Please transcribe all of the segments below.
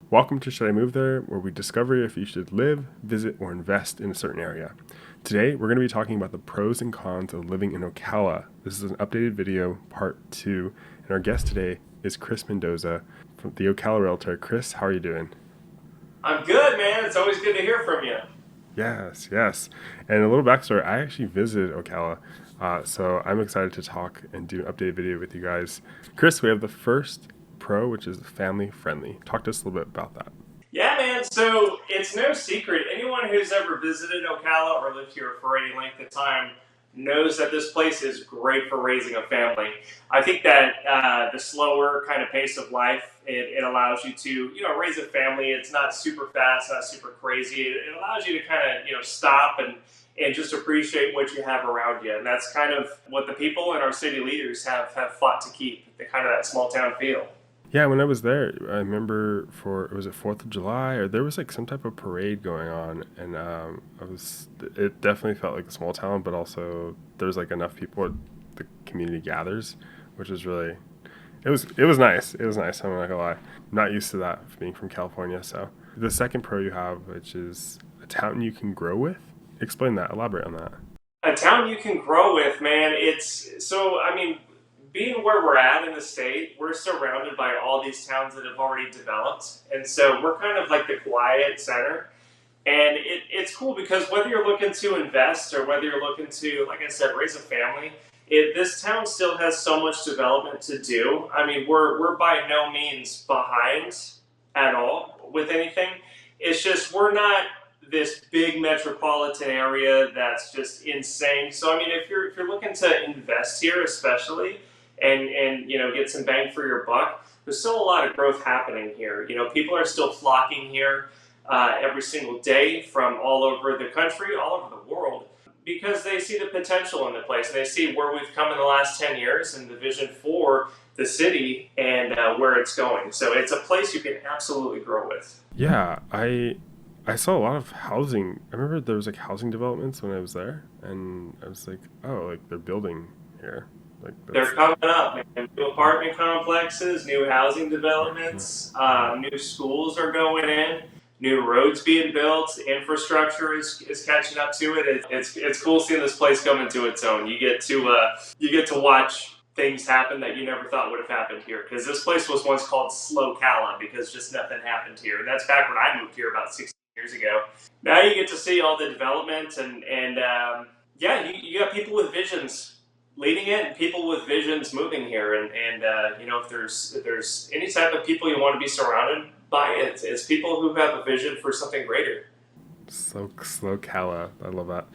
Welcome to Should I Move There, where we discover if you should live, visit, or invest in a certain area. Today, we're going to be talking about the pros and cons of living in Ocala. This is an updated video, part 2, and our guest today is Chris Mendoza from the Ocala Realtor. Chris, how are you doing? I'm good, man. It's always good to hear from you. Yes. And a little backstory, I actually visited Ocala, so I'm excited to talk and do an updated video with you guys. Chris, we have the first pro, which is family friendly. Talk to us a little bit about that. Yeah, man. So it's no secret. Anyone who's ever visited Ocala or lived here for any length of time knows that this place is great for raising a family. I think that the slower kind of pace of life, it allows you to, raise a family. It's not super fast, not super crazy. It allows you to kind of, stop and just appreciate what you have around you. And that's kind of what the people and our city leaders have fought to keep, the kind of that small town feel. Yeah, when I was there, I remember was it 4th of July, or there was like some type of parade going on, and it definitely felt like a small town, but also there was like enough people, the community gathers, which was really, it was nice. It was nice. I'm not gonna lie. I'm not used to that being from California. So the second pro you have, which is a town you can grow with. Explain that. Elaborate on that. A town you can grow with, man. Being where we're at in the state, we're surrounded by all these towns that have already developed. And so we're kind of like the quiet center. And it's cool because whether you're looking to invest or whether you're looking to, like I said, raise a family, this town still has so much development to do. I mean, we're by no means behind at all with anything. It's just we're not this big metropolitan area that's just insane. So I mean, if you're looking to invest here, especially, and get some bang for your buck, there's still a lot of growth happening here. People are still flocking here every single day from all over the country, all over the world, because they see the potential in the place. They see where we've come in the last 10 years and the vision for the city and where it's going. So it's a place you can absolutely grow with. Yeah, I saw a lot of housing. I remember there was like housing developments when I was there, and I was like, oh, like they're building here. Like They're that's coming up, man. New apartment complexes, new housing developments, new schools are going in, new roads being built, infrastructure is catching up to it. It's cool seeing this place come into its own. You get to watch things happen that you never thought would have happened here, because this place was once called Slow Cala because just nothing happened here, and that's back when I moved here about 16 years ago. Now you get to see all the development and yeah, you got people with visions leading it and people with visions moving here. And if there's any type of people you want to be surrounded by, it's people who have a vision for something greater. slow Cala. I love that.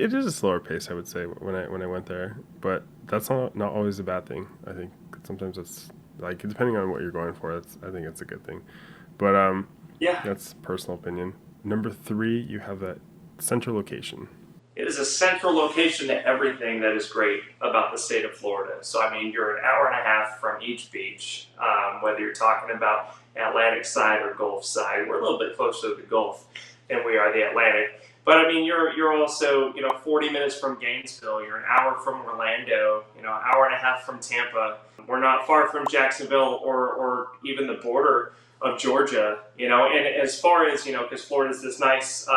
It is a slower pace, I would say, when I went there, but that's not always a bad thing. I think sometimes it's like depending on what you're going for. I think it's a good thing. But Yeah, that's personal opinion. Number 3, you have that central location. it is a central location to everything that is great about the state of Florida. So, I mean, you're an hour and a half from each beach, whether you're talking about Atlantic side or Gulf side. We're a little bit closer to the Gulf than we are the Atlantic. But I mean, you're also 40 minutes from Gainesville. You're an hour from Orlando. An hour and a half from Tampa. We're not far from Jacksonville or even the border of Georgia. And as far as because Florida's this nice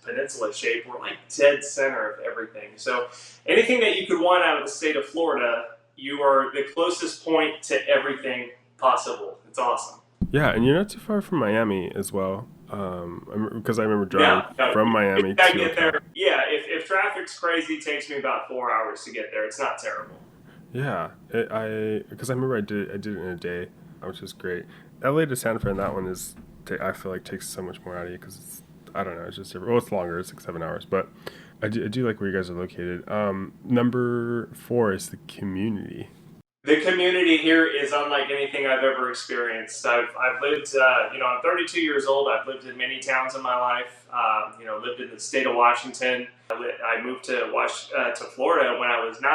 peninsula shape, we're like dead center of everything. So anything that you could want out of the state of Florida, you are the closest point to everything possible. It's awesome. Yeah, and you're not too far from Miami as well. Because I remember driving Yeah, no, from Miami I to get Ocala. there. Yeah, if traffic's crazy, it takes me about 4 hours to get there. It's not terrible. Yeah, because I remember I did it in a day, which is great. LA to Santa Fe, and that one I feel like takes so much more out of you because it's I don't know, it's just different. Well, it's longer, it's like 7 hours, but I do like where you guys are located. Number 4 is the community. The community here is unlike anything I've ever experienced. I've lived, I'm 32 years old. I've lived in many towns in my life. Lived in the state of Washington. I moved to Florida when I was 9.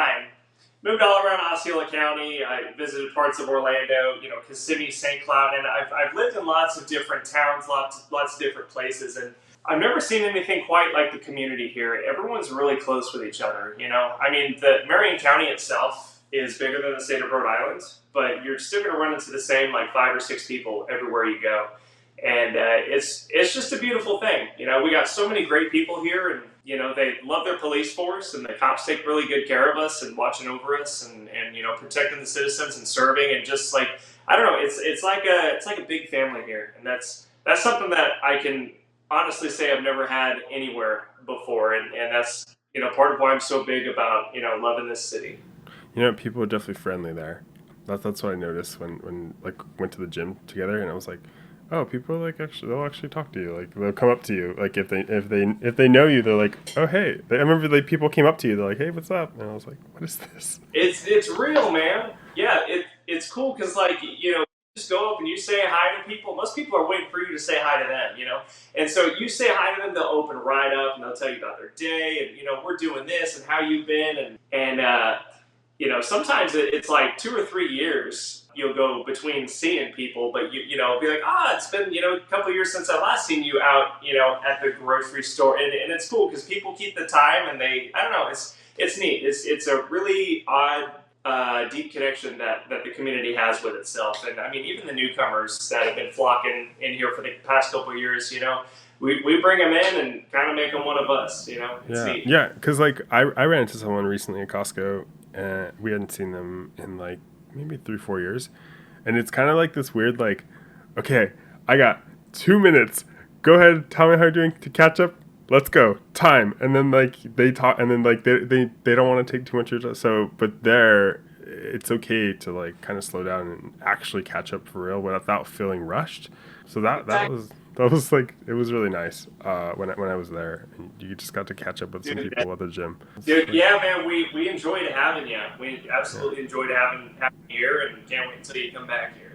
Moved all around Osceola County. I visited parts of Orlando, Kissimmee, St. Cloud, and I've lived in lots of different towns, lots of different places, and I've never seen anything quite like the community here. Everyone's really close with each other. I mean, the Marion County itself is bigger than the state of Rhode Island, but you're still going to run into the same like 5 or 6 people everywhere you go, and it's just a beautiful thing. You know, we got so many great people here, and you know they love their police force, and the cops take really good care of us and watching over us, and you know protecting the citizens and serving, and just like I don't know, it's like a big family here, and that's something that I can honestly say I've never had anywhere before, and that's you know part of why I'm so big about you know loving this city. You know, people are definitely friendly there. That's what I noticed when like went to the gym together, and I was like, oh, people like actually they'll actually talk to you. Like they'll come up to you. Like if they know you, they're like, oh hey. I remember like people came up to you. They're like, hey, what's up? And I was like, what is this? It's real, man. Yeah, it's cool because like you know, you just go up and you say hi to people. Most people are waiting for you to say hi to them, you know. And so you say hi to them, they'll open right up and they'll tell you about their day and you know we're doing this and how you've been and you know sometimes it's like 2 or 3 years you'll go between seeing people, but you know be like it's been you know a couple of years since I last seen you out you know at the grocery store and it's cool because people keep the time and they I don't know it's neat. It's a really odd, deep connection that the community has with itself. And I mean, even the newcomers that have been flocking in here for the past couple of years, you know, we bring them in and kind of make them one of us. You know, it's Yeah, neat. yeah. Because like I ran into someone recently at Costco, and we hadn't seen them in like maybe 3 4 years, and it's kind of like this weird like, okay, I got 2 minutes. Go ahead, tell me how you're doing to catch up. Let's go time, and then like they talk, and then like they don't want to take too much of your time. So, but there, it's okay to like kind of slow down and actually catch up for real without feeling rushed. So that was like it was really nice when I was there, and you just got to catch up with some Dude, people at the gym. dude, It's like, yeah, man, we enjoyed having you. We yeah. absolutely enjoyed having you here, and can't wait until you come back here.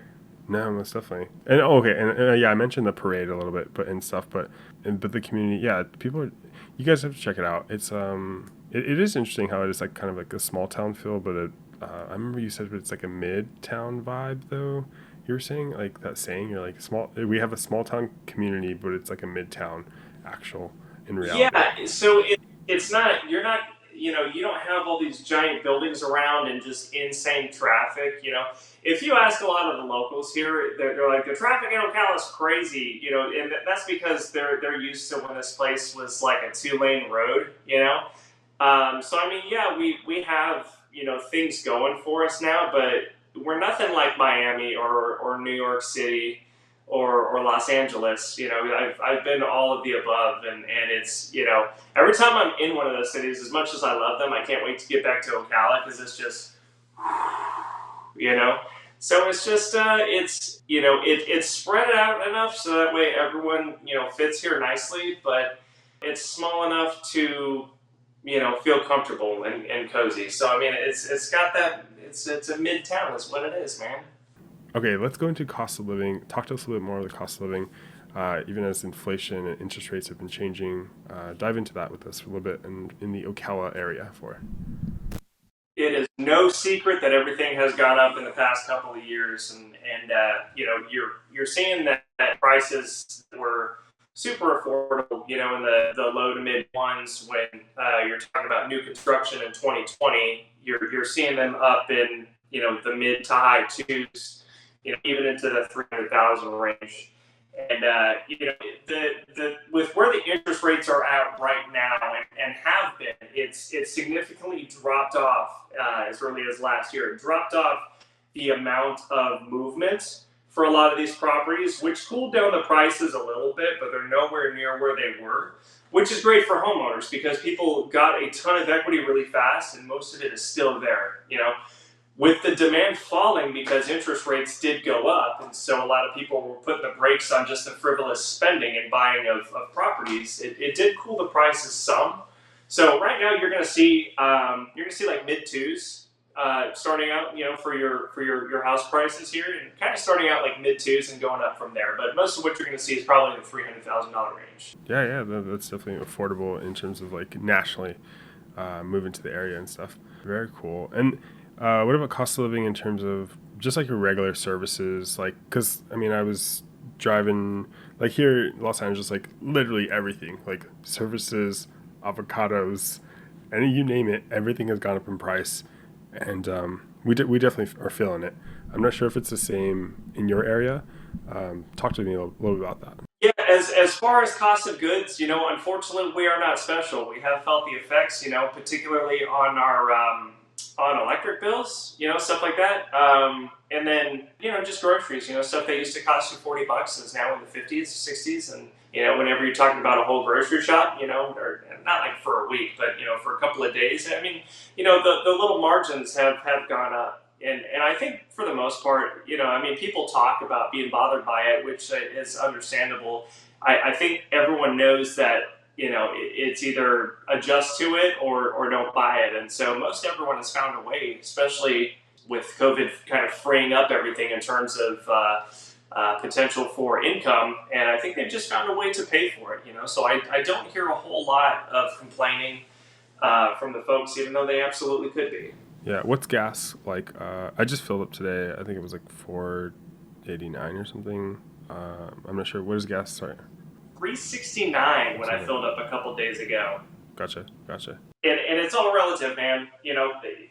No, most definitely. And oh, okay, and yeah, I mentioned the parade a little bit, but and stuff, but the community, yeah, people are. You guys have to check it out. It is interesting how it is like kind of like a small town feel, but I remember you said it's like a mid town vibe though. You were saying like that saying you're like small. We have a small town community, but it's like a midtown actual in reality. Yeah, so it's not you're not you know you don't have all these giant buildings around and just insane traffic. You know, if you ask a lot of the locals here, they're like the traffic in Ocala is crazy. You know, and that's because they're used to when this place was like a 2 lane road. You know, so I mean, yeah, we have you know things going for us now, but we're nothing like Miami or New York City or Los Angeles. You know, I've been to all of the above, and it's you know every time I'm in one of those cities, as much as I love them, I can't wait to get back to Ocala because it's just you know. So it's just it's you know it's spread out enough so that way everyone you know fits here nicely, but it's small enough to you know feel comfortable and cozy. So I mean it's got that it's a midtown is what it is, man. Okay, let's go into cost of living. Talk to us a little bit more of the cost of living, even as inflation and interest rates have been changing. Dive into that with us for a little bit in the Ocala area for. It is no secret that everything has gone up in the past couple of years, and you know you're seeing that prices were super affordable, you know, in the low to mid ones when you're talking about new construction in 2020. You're seeing them up in you know the mid to high twos, you know, even into the 300,000 range. And you know, the with where the interest rates are at right now and have been, it's significantly dropped off as early as last year. It dropped off the amount of movement for a lot of these properties, which cooled down the prices a little bit, but they're nowhere near where they were. Which is great for homeowners because people got a ton of equity really fast, and most of it is still there. You know, with the demand falling because interest rates did go up, and so a lot of people were putting the brakes on just the frivolous spending and buying of properties. It did cool the prices some. So right now you're gonna see like mid twos starting out, you know, for your house prices here, and kind of starting out like mid twos and going up from there. But most of what you're gonna see is probably in the $300,000 range. Yeah, yeah, that's definitely affordable in terms of like nationally moving to the area and stuff. Very cool. And what about cost of living in terms of just like your regular services? Like, because I mean, I was driving like here in Los Angeles, like literally everything, like services, avocados, and you name it, everything has gone up in price. and we definitely are feeling it. I'm not sure if it's the same in your area. Talk to me a little bit about that. Yeah, as far as cost of goods, unfortunately, we are not special. We have felt the effects, particularly on our on electric bills, stuff like that. And then, just groceries, stuff that used to cost you $40 is now in the 50s, 60s, and whenever you're talking about a whole grocery shop, or not like for a week, but for a couple of days. I mean, the little margins have gone up. And I think for the most part, I mean, people talk about being bothered by it, which is understandable. I think everyone knows that, it's either adjust to it or don't buy it. And so most everyone has found a way, especially with COVID kind of freeing up everything in terms of potential for income. And I think they've just found a way to pay for it, So I don't hear a whole lot of complaining from the folks, even though they absolutely could be. Yeah, what's gas like? I just filled up today. I think it was like 4.89 or something. I'm not sure. What is gas? Sorry. 369 when I Sorry. filled up a couple days ago. Gotcha. Gotcha. And it's all relative, man.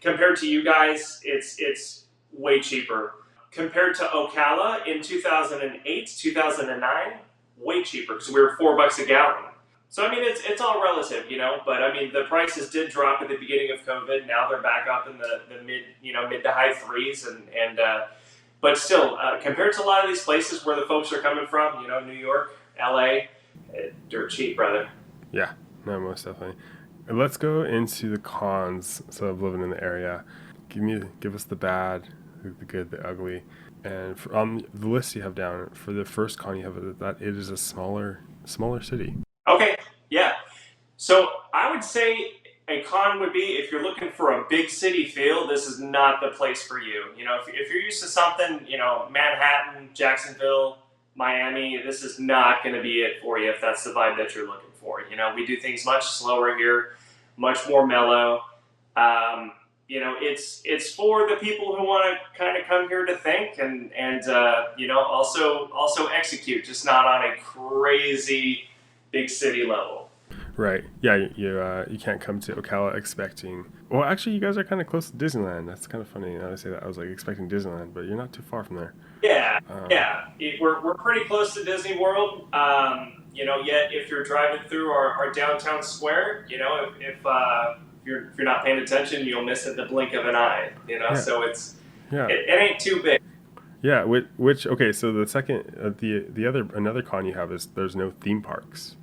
Compared to you guys, it's way cheaper. Compared to Ocala in 2008, 2009, way cheaper because we were $4 a gallon. So I mean, it's all relative, But I mean, the prices did drop at the beginning of COVID. Now they're back up in the mid to high threes, and but still, compared to a lot of these places where the folks are coming from, New York, LA, dirt cheap, brother. Yeah. No, most definitely. And let's go into the cons. So of living in the area. Give us the bad, the good, the ugly, and on the list you have down for the first con you have that it is a smaller city. Okay, yeah. So I would say a con would be if you're looking for a big city feel, this is not the place for you. If you're used to something, Manhattan, Jacksonville, Miami, this is not going to be it for you if that's the vibe that you're looking for. We do things much slower here, much more mellow. It's for the people who want to kind of come here to think and also execute, just not on a crazy big city level. Right. Yeah. You can't come to Ocala expecting. Well, actually, you guys are kind of close to Disneyland. That's kind of funny. Now I say that I was like expecting Disneyland, but you're not too far from there. Yeah, Um, yeah. We're pretty close to Disney World. Yet if you're driving through our downtown square, if you're not paying attention, you'll miss it the blink of an eye. yeah. So Yeah. it ain't too big. Yeah. Which okay. So the second the other another con you have is there's no theme parks,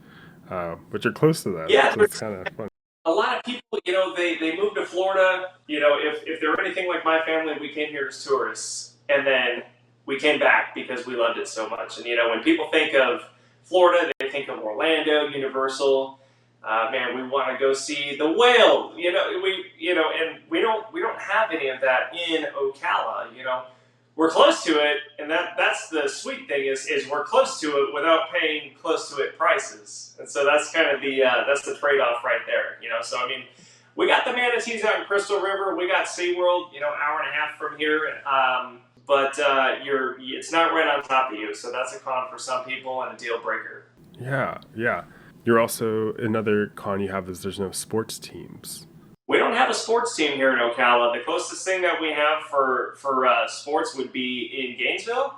but you're close to them, Yeah, so it's kind of fun. a lot of people, they move to Florida. If they're anything like my family, we came here as tourists, and then we came back because we loved it so much. And when people think of Florida, they think of Orlando, Universal. Man, we want to go see the whale. And we don't have any of that in Ocala. We're close to it, and that's the sweet thing is we're close to it without paying close to it prices, and so that's kind of the trade off right there. So I mean, we got the manatees out in Crystal River, we got SeaWorld, hour and a half from here, but it's not right on top of you, so that's a con for some people and a deal breaker. Yeah. Yeah. You're also another con you have is there's no sports teams. We don't have a sports team here in Ocala. The closest thing that we have for sports would be in Gainesville,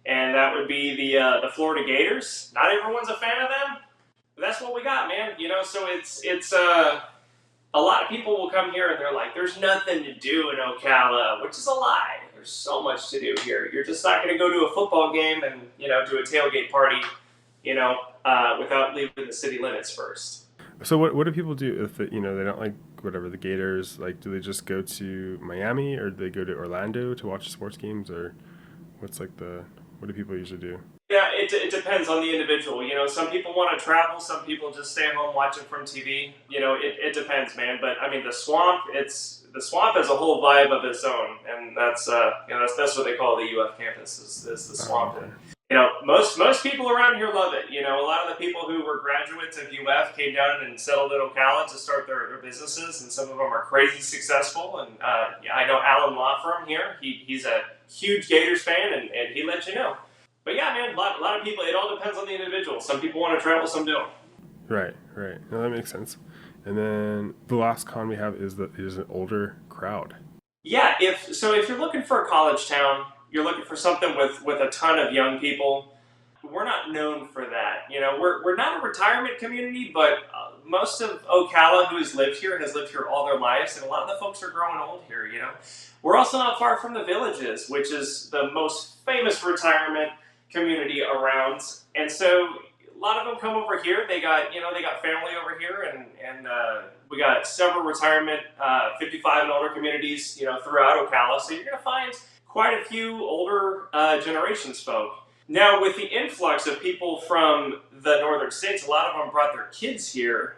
and that would be the Florida Gators. Not everyone's a fan of them, but that's what we got, man. So it's a lot of people will come here and they're like, "There's nothing to do in Ocala," which is a lie. There's so much to do here. You're just not going to go to a football game and do a tailgate party, without leaving the city limits first. So what do people do if they don't like whatever the Gators like? Do they just go to Miami or do they go to Orlando to watch sports games or what's like the what do people usually do? Yeah, it depends on the individual. Some people want to travel. Some people just stay at home watching from TV. It depends, man. But I mean, the swamp has a whole vibe of its own, and that's what they call the UF campus is the Oh, swamp. okay. And most people around here love it. A lot of the people who were graduates of UF came down and settled at Ocala to start their businesses, and some of them are crazy successful. And yeah, I know Alan Law Firm here. He's a huge Gators fan, and he lets you know. But yeah, man, a lot of people. It all depends on the individual. Some people want to travel, some don't. Right, right. No, that makes sense. And then the last con we have is that it is an older crowd. Yeah, if you're looking for a college town, you're looking for something with a ton of young people. We're not known for that. You know, we're not a retirement community, but most of Ocala who has lived here all their lives, and a lot of the folks are growing old here. You know, we're also not far from the Villages, which is the most famous retirement community around, and so a lot of them come over here. They got family over here, and we got several retirement 55 and older communities, throughout Ocala. So you're going to find quite a few older generations folk. Now, with the influx of people from the northern states, a lot of them brought their kids here.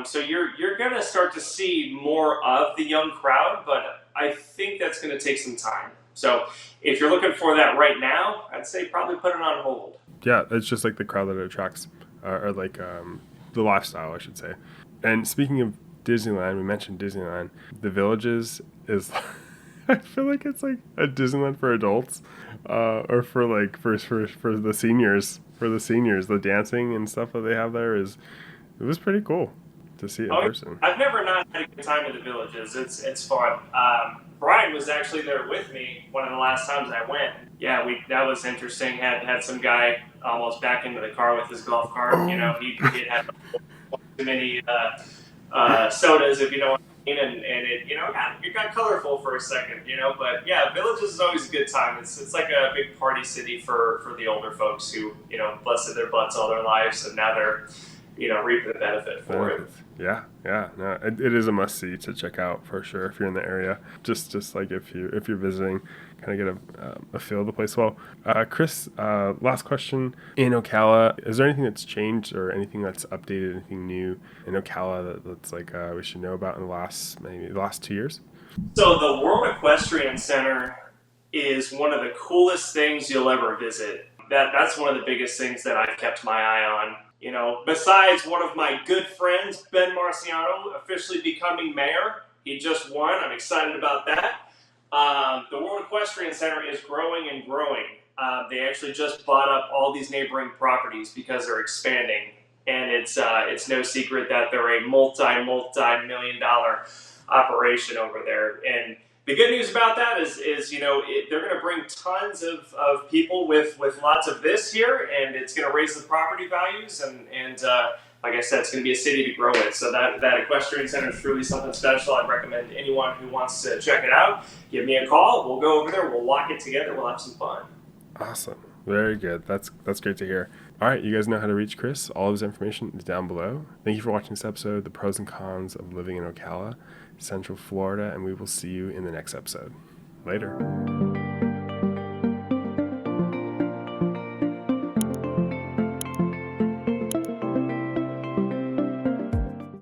So you're going to start to see more of the young crowd, but I think that's going to take some time. So if you're looking for that right now, I'd say probably put it on hold. Yeah, it's just like the crowd that it attracts, or like the lifestyle, I should say. And speaking of Disneyland, we mentioned Disneyland. The Villages is, I feel like it's like a Disneyland for adults, or for like for the seniors. For the seniors, the dancing and stuff that they have there it was pretty cool to see it in Oh, person. I've never not had a good time in the Villages. It's fun. Brian was actually there with me one of the last times I went. Yeah, we that was interesting. Had some guy almost back into the car with his golf cart. You Oh, know, he had too many sodas, if you know what I mean, and it it got colorful for a second, But yeah, Villages is always a good time. It's like a big party city for the older folks who busted their butts all their lives, and now they're reaping the benefit for it. benefits. Yeah, yeah. No, it is a must see to check out for sure if you're in the area. Just like if you're visiting, kind of get a feel of the place. Well, Chris, last question. In Ocala, is there anything that's changed or anything that's updated, anything new in Ocala that's like we should know about in the last 2 years? So the World Equestrian Center is one of the coolest things you'll ever visit. That's one of the biggest things that I've kept my eye on. Besides one of my good friends, Ben Marciano, officially becoming mayor. He just won. I'm excited about that. The World Equestrian Center is growing and growing. They actually just bought up all these neighboring properties because they're expanding, and it's no secret that they're a multi million dollar operation over there. And the good news about that is they're going to bring tons of people with lots of this here, and it's going to raise the property values, and like I said, it's going to be a city to grow it. So that equestrian center is truly something special. I'd recommend to anyone who wants to check it out, give me a call. We'll go over there. We'll walk it together. We'll have some fun. Awesome. Very good. That's great to hear. All right, you guys know how to reach Chris. All of his information is down below. Thank you for watching this episode, The Pros and Cons of Living in Ocala, Central Florida, and we will see you in the next episode. Later.